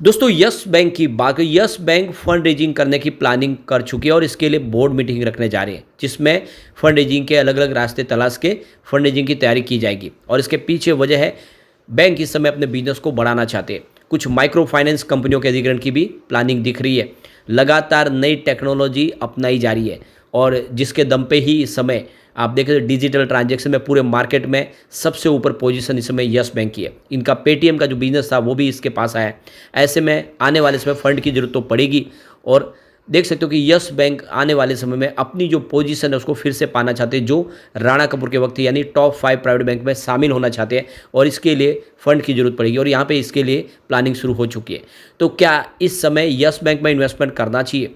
दोस्तों yes bank की बात करें, यस बैंक फंड रेजिंग करने की प्लानिंग कर चुकी है और इसके लिए बोर्ड मीटिंग रखने जा रही है, जिसमें फंड रेजिंग के अलग अलग रास्ते तलाश के फंड रेजिंग की तैयारी की जाएगी। और इसके पीछे वजह है, बैंक इस समय अपने बिजनेस को बढ़ाना चाहते हैं। कुछ माइक्रो फाइनेंस कंपनियों के अधिग्रहण की भी प्लानिंग दिख रही है। लगातार नई टेक्नोलॉजी अपनाई जा रही है और जिसके दम पे ही इस समय आप देखें तो डिजिटल ट्रांजैक्शन में पूरे मार्केट में सबसे ऊपर पोजीशन इस समय यस बैंक की है। इनका पेटीएम का जो बिजनेस था वो भी इसके पास आया है। ऐसे में आने वाले समय फंड की जरूरत तो पड़ेगी और देख सकते हो कि यस बैंक आने वाले समय में अपनी जो पोजीशन है उसको फिर से पाना चाहते हैं, जो राणा कपूर के वक्त यानी टॉप 5 प्राइवेट बैंक में शामिल होना चाहते हैं और इसके लिए फंड की जरूरत पड़ेगी और यहाँ पे इसके लिए प्लानिंग शुरू हो चुकी है। तो क्या इस समय यस बैंक में इन्वेस्टमेंट करना चाहिए?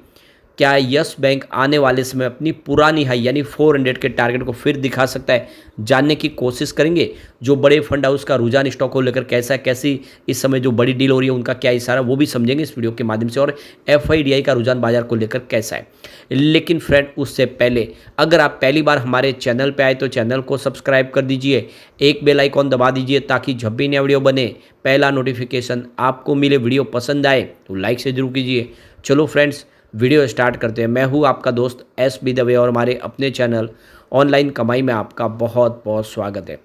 क्या यस बैंक आने वाले समय अपनी पुरानी हाई यानी 400 के टारगेट को फिर दिखा सकता है? जानने की कोशिश करेंगे। जो बड़े फंड हाउस का रुझान स्टॉक को लेकर कैसा है, कैसी इस समय जो बड़ी डील हो रही है उनका क्या इशारा, वो भी समझेंगे इस वीडियो के माध्यम से। और एफआईडीआई का रुझान बाजार को लेकर कैसा है। लेकिन फ्रेंड उससे पहले अगर आप पहली बार हमारे चैनल पर आए तो चैनल को सब्सक्राइब कर दीजिए, एक बेल आइकॉन दबा दीजिए ताकि जब भी नया वीडियो बने पहला नोटिफिकेशन आपको मिले। वीडियो पसंद आए तो लाइक से जरूर कीजिए। चलो फ्रेंड्स वीडियो स्टार्ट करते हैं। मैं हूं आपका दोस्त एस.बी. दवे और हमारे अपने चैनल ऑनलाइन कमाई में आपका बहुत बहुत स्वागत है।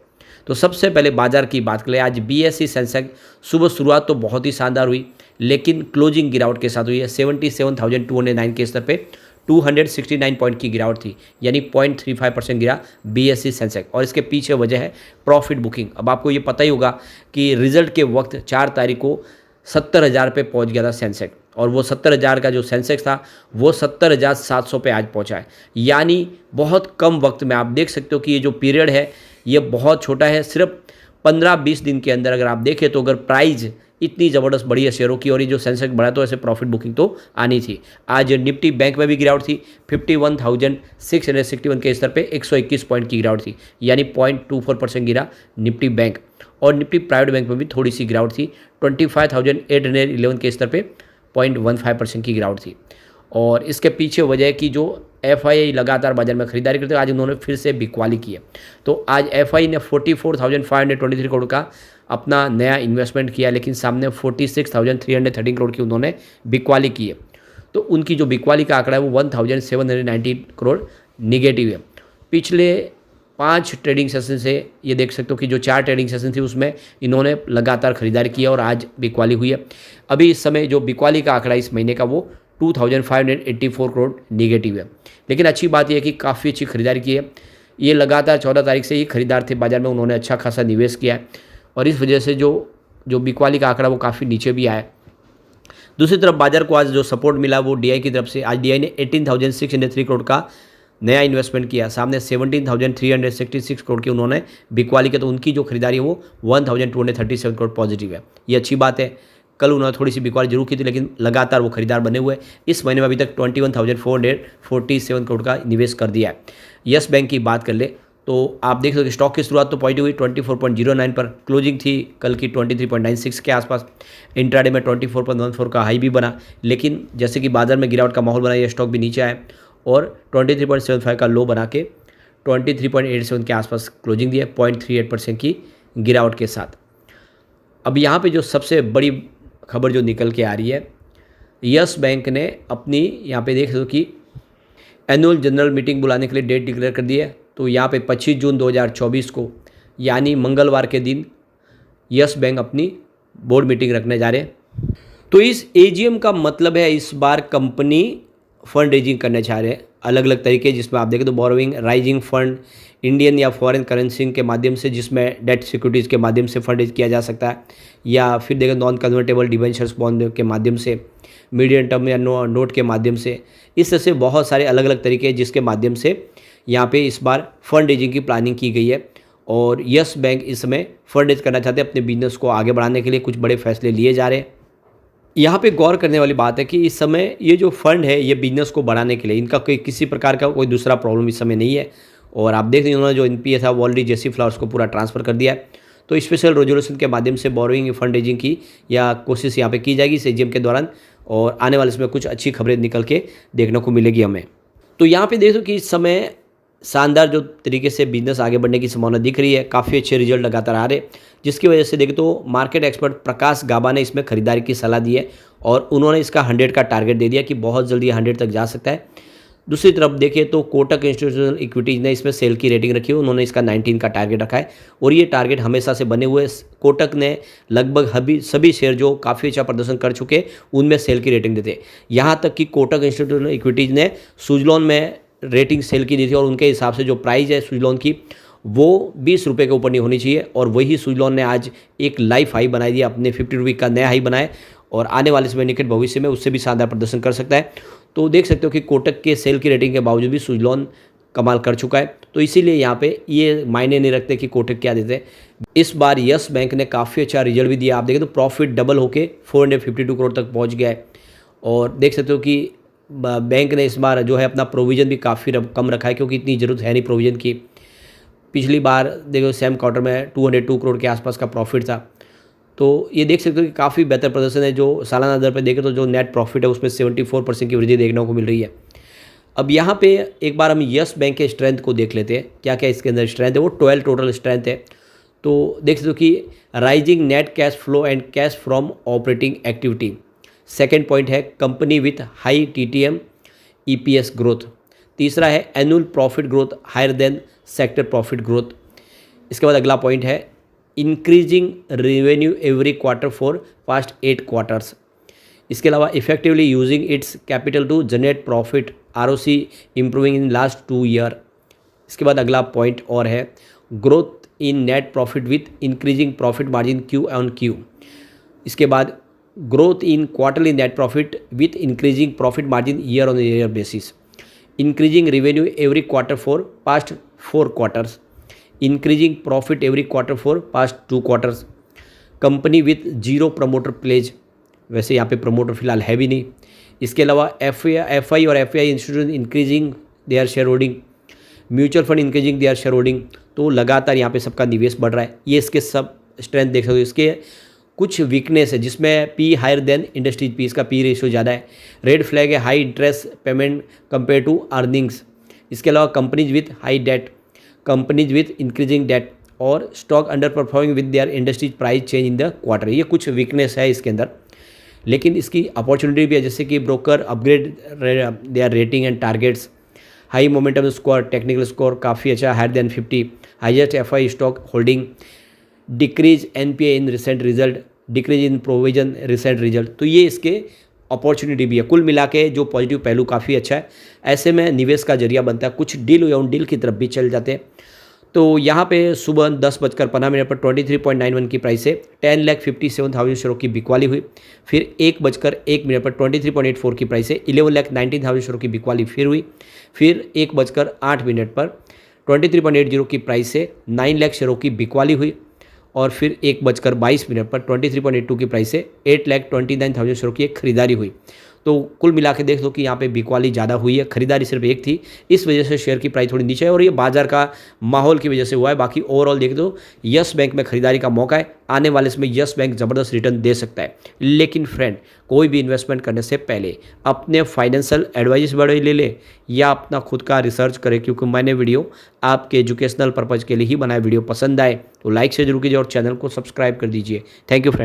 तो सबसे पहले बाजार की बात करें। आज बीएसई सेंसेक्स सुबह शुरुआत तो बहुत ही शानदार हुई, लेकिन क्लोजिंग गिरावट के साथ हुई है। 77,209 के स्तर पे 269 पॉइंट की गिरावट थी, यानी 0.35% गिरा बीएसई सेंसेक्स। और इसके पीछे वजह है प्रॉफिट बुकिंग। अब आपको ये पता ही होगा कि रिजल्ट के वक्त 4 तारीख को 70,000 पे पहुंच गया था सेंसेक्स, और वो 70,000 का जो सेंसेक्स था वो 70,700 पे आज पहुंचा है। यानी बहुत कम वक्त में आप देख सकते हो कि ये जो पीरियड है ये बहुत छोटा है। सिर्फ 15-20 दिन के अंदर अगर आप देखें तो अगर प्राइस इतनी ज़बरदस्त बढ़ी है शेयरों की और ये जो सेंसेक्स बढ़ा तो ऐसे प्रॉफिट बुकिंग तो आनी थी। आज निफ्टी बैंक में भी गिरावट थी। 51,661 के स्तर पे 121 पॉइंट की गिरावट थी, यानी 0.24% गिरा निफ्टी बैंक। और निफ्टी प्राइवेट बैंक में भी थोड़ी सी गिरावट थी। 25,811 के स्तर पे 0.15% की गिरावट थी। और इसके पीछे वजह है कि जो एफआई लगातार बाजार में खरीदारी करते हैं, आज उन्होंने फिर से बिकवाली की है। तो आज एफआई ने 44,523 करोड़ का अपना नया इन्वेस्टमेंट किया, लेकिन सामने 46,313 करोड़ की उन्होंने बिकवाली की है। तो उनकी जो बिकवाली का आंकड़ा है वो 1,790 करोड़ निगेटिव है। पिछले 5 ट्रेडिंग सेशन से ये देख सकते हो कि जो 4 ट्रेडिंग सेशन थी उसमें इन्होंने लगातार खरीदारी की और आज बिकवाली हुई है। अभी इस समय जो बिकवाली का आंकड़ा इस महीने का वो 2,584 करोड़ निगेटिव है। लेकिन अच्छी बात यह है कि काफ़ी अच्छी खरीदारी की है। ये लगातार 14 तारीख से ही खरीदार थे बाजार में, उन्होंने अच्छा खासा निवेश किया है और इस वजह से जो बिकवाली का आंकड़ा वो काफ़ी नीचे भी आया है। दूसरी तरफ बाजार को आज जो सपोर्ट मिला वो डीआई की तरफ से। आज डीआई ने 18,603 करोड़ का नया इन्वेस्टमेंट किया, सामने 17,366 करोड़ की उन्होंने बिकवाली की। तो उनकी जो खरीदारी है वो 1,237 करोड़ पॉजिटिव है। ये अच्छी बात है। कल उन्होंने थोड़ी सी बिकवाली जरूर की थी, लेकिन लगातार वो खरीदार बने हुए। इस महीने में अभी तक 21,447 करोड़ का निवेश कर दिया है। यस बैंक की बात कर ले तो आप देख सकते हो स्टॉक की शुरुआत तो पॉजिटिव हुई 24.09 पर, क्लोजिंग थी कल की 23.96 के आसपास। इंट्राडे में 24.14 का हाई भी बना, लेकिन जैसे कि बाजार में गिरावट का माहौल बना, ये स्टॉक भी नीचे आया और 23.75 का लो बना के 23.87 के आसपास क्लोजिंग दिया, 0.38% की गिरावट के साथ। अब यहाँ पे जो सबसे बड़ी खबर जो निकल के आ रही है, यस बैंक ने अपनी यहाँ पे देख सकते कि एनुअल जनरल मीटिंग बुलाने के लिए डेट डिक्लेयर कर दी है। तो यहाँ पे 25 जून 2024 को यानी मंगलवार के दिन यस बैंक अपनी बोर्ड मीटिंग रखने जा रहे हैं। तो इस एजीएम का मतलब है इस बार कंपनी फंड रेजिंग करने चाह रहे हैं अलग अलग तरीके, जिसमें आप देखें तो बोरोइंग, राइजिंग फंड, इंडियन या फॉरेन करेंसी के माध्यम से, जिसमें डेट सिक्योरिटीज़ के माध्यम से फंड रेज किया जा सकता है, या फिर देखें नॉन कन्वर्टेबल डिबेंचर्स बॉन्ड के माध्यम से, मीडियम टर्म या नोट के माध्यम से। इस तरह से बहुत सारे अलग अलग तरीके हैं जिसके माध्यम से यहाँ पे इस बार फंड रेजिंग की प्लानिंग की गई है। और यस बैंक इस समय फंड रेज करना चाहते हैं अपने बिजनेस को आगे बढ़ाने के लिए। कुछ बड़े फैसले लिए जा रहे हैं। यहाँ पे गौर करने वाली बात है कि इस समय ये जो फंड है ये बिजनेस को बढ़ाने के लिए, इनका कोई किसी प्रकार का कोई दूसरा प्रॉब्लम इस समय नहीं है। और आप देख रहे हैं उन्होंने जो एनपीए था वो ऑलरेडी जेसी फ्लावर्स को पूरा ट्रांसफर कर दिया है। तो स्पेशल रेजोल्यूशन के माध्यम से बोरोइंग फंड रेजिंग की या कोशिश यहाँ पे की जाएगी इस एजीएम के दौरान, और आने वाले समय कुछ अच्छी खबरें निकल के देखने को मिलेगी हमें। तो यहाँ पे देखो कि इस समय शानदार जो तरीके से बिजनेस आगे बढ़ने की संभावना दिख रही है, काफ़ी अच्छे रिजल्ट लगातार आ रहे, जिसकी वजह से देखें तो मार्केट एक्सपर्ट प्रकाश गाबा ने इसमें खरीदारी की सलाह दी है और उन्होंने इसका 100 का टारगेट दे दिया कि बहुत जल्दी 100 तक जा सकता है। दूसरी तरफ देखिए तो कोटक इंस्टीट्यूशनल इक्विटीज़ ने इसमें सेल की रेटिंग रखी है, उन्होंने इसका 19 का टारगेट रखा है और ये टारगेट हमेशा से बने हुए। कोटक ने लगभग सभी शेयर जो काफ़ी अच्छा प्रदर्शन कर चुके उनमें सेल की रेटिंग देते, यहाँ तक कि कोटक इंस्टीट्यूशनल इक्विटीज़ ने सुजलॉन में रेटिंग सेल की दी थी और उनके हिसाब से जो प्राइस है सुजलॉन की वो 20 रुपये के ऊपर नहीं होनी चाहिए और वही सुजलॉन ने आज एक लाइफ हाई बनाई दिया, अपने 50 रुपये का नया हाई बनाए और आने वाले समय निकट भविष्य में उससे भी शानदार प्रदर्शन कर सकता है। तो देख सकते हो कि कोटक के सेल की रेटिंग के बावजूद भी सुजलॉन कमाल कर चुका है, तो इसीलिए यहाँ पे ये मायने नहीं रखते कि कोटक क्या देते हैं। इस बार यस बैंक ने काफ़ी अच्छा रिजल्ट भी दिया, आप देखें तो प्रॉफिट डबल होके 452 करोड़ तक पहुँच गया है और देख सकते हो कि बैंक ने इस बार जो है अपना प्रोविज़न भी काफ़ी कम रखा है क्योंकि इतनी ज़रूरत है नहीं प्रोविज़न की। पिछली बार देखो सेम क्वार्टर में 202 करोड़ के आसपास का प्रॉफिट था, तो ये देख सकते हो कि काफ़ी बेहतर प्रदर्शन है। जो सालाना दर पे देखें तो जो नेट प्रॉफिट है उसमें 74% की वृद्धि देखने को मिल रही है। अब यहाँ पे एक बार हम यस बैंक के स्ट्रेंथ को देख लेते हैं, क्या क्या इसके अंदर स्ट्रेंथ है। वो 12 टोटल स्ट्रेंथ है, तो देख सकते हो कि rising net cash flow and cash from operating activity. Second point है company with high TTM EPS growth. तीसरा है annual profit growth higher than sector profit growth. इसके बाद अगला पॉइंट है increasing revenue every quarter for past 8 quarters. इसके अलावा effectively using its capital to generate profit, ROC improving in last 2 year. इसके बाद अगला पॉइंट और है growth in net profit with increasing profit margin Q-on-Q। इसके बाद growth in quarterly net profit with increasing profit margin year-on-year basis. Increasing revenue every quarter for past 4 quarters. Increasing profit every quarter for past 2 quarters. Company with 0 promoter pledge, वैसे यहाँ पे promoter फिलहाल है भी नहीं। इसके अलावा FI और FI institution increasing their share holding, mutual fund increasing their share holding, तो लगातार यहाँ पे सबका निवेश बढ़ रहा है। ये इसके सब स्ट्रेंथ देख सकते हो। इसके कुछ वीकनेस है जिसमें P higher than industries P, इसका P रेशियो ज़्यादा है। रेड फ्लैग है high interest payment compare to earnings. इसके अलावा companies with high debt, companies with increasing debt और stock underperforming with their industries price change in the quarter. ये कुछ weakness है इसके अंदर, लेकिन इसकी अपॉर्चुनिटी भी है, जैसे कि broker upgrade their rating and targets, high momentum score, technical score काफ़ी अच्छा higher than 50, highest FI stock holding, decrease NPA in recent result, decrease in provision recent result. तो ये इसके अपॉर्चुनिटी भी है। कुल मिला के जो पॉजिटिव पहलू काफ़ी अच्छा है। ऐसे में निवेश का जरिया बनता है, कुछ डील या उन डील की तरफ भी चल जाते हैं। तो यहाँ पे सुबह 10:15 पर 23.91 की प्राइस से 10,57,000 शेयरों की बिकवाली हुई। फिर 1:01 पर 23.84 की प्राइस से 11,19,000 शेयरों की बिकवाली फिर हुई। फिर 1:08 पर 23.80 की प्राइस से 9 लाख शेयरों की बिकवाली हुई और फिर 1:22 पर 23.82 की प्राइस से 8,29,000 शेयरों की एक खरीदारी हुई। तो कुल मिला के देख लो कि यहाँ पे बिकवाली ज़्यादा हुई है, खरीदारी सिर्फ एक थी, इस वजह से शेयर की प्राइस थोड़ी नीचे है और ये बाजार का माहौल की वजह से हुआ है। बाकी ओवरऑल देख दो यस बैंक में खरीदारी का मौका है, आने वाले समय यस बैंक ज़बरदस्त रिटर्न दे सकता है। लेकिन फ्रेंड, कोई भी इन्वेस्टमेंट करने से पहले अपने फाइनेंशियल एडवाइस बड़े ले ले या अपना खुद का रिसर्च करें, क्योंकि मैंने वीडियो आपके एजुकेशनल पर्पज़ के लिए ही बनाया। वीडियो पसंद आए तो लाइक से जरूर कीजिए और चैनल को सब्सक्राइब कर दीजिए। Thank you friend.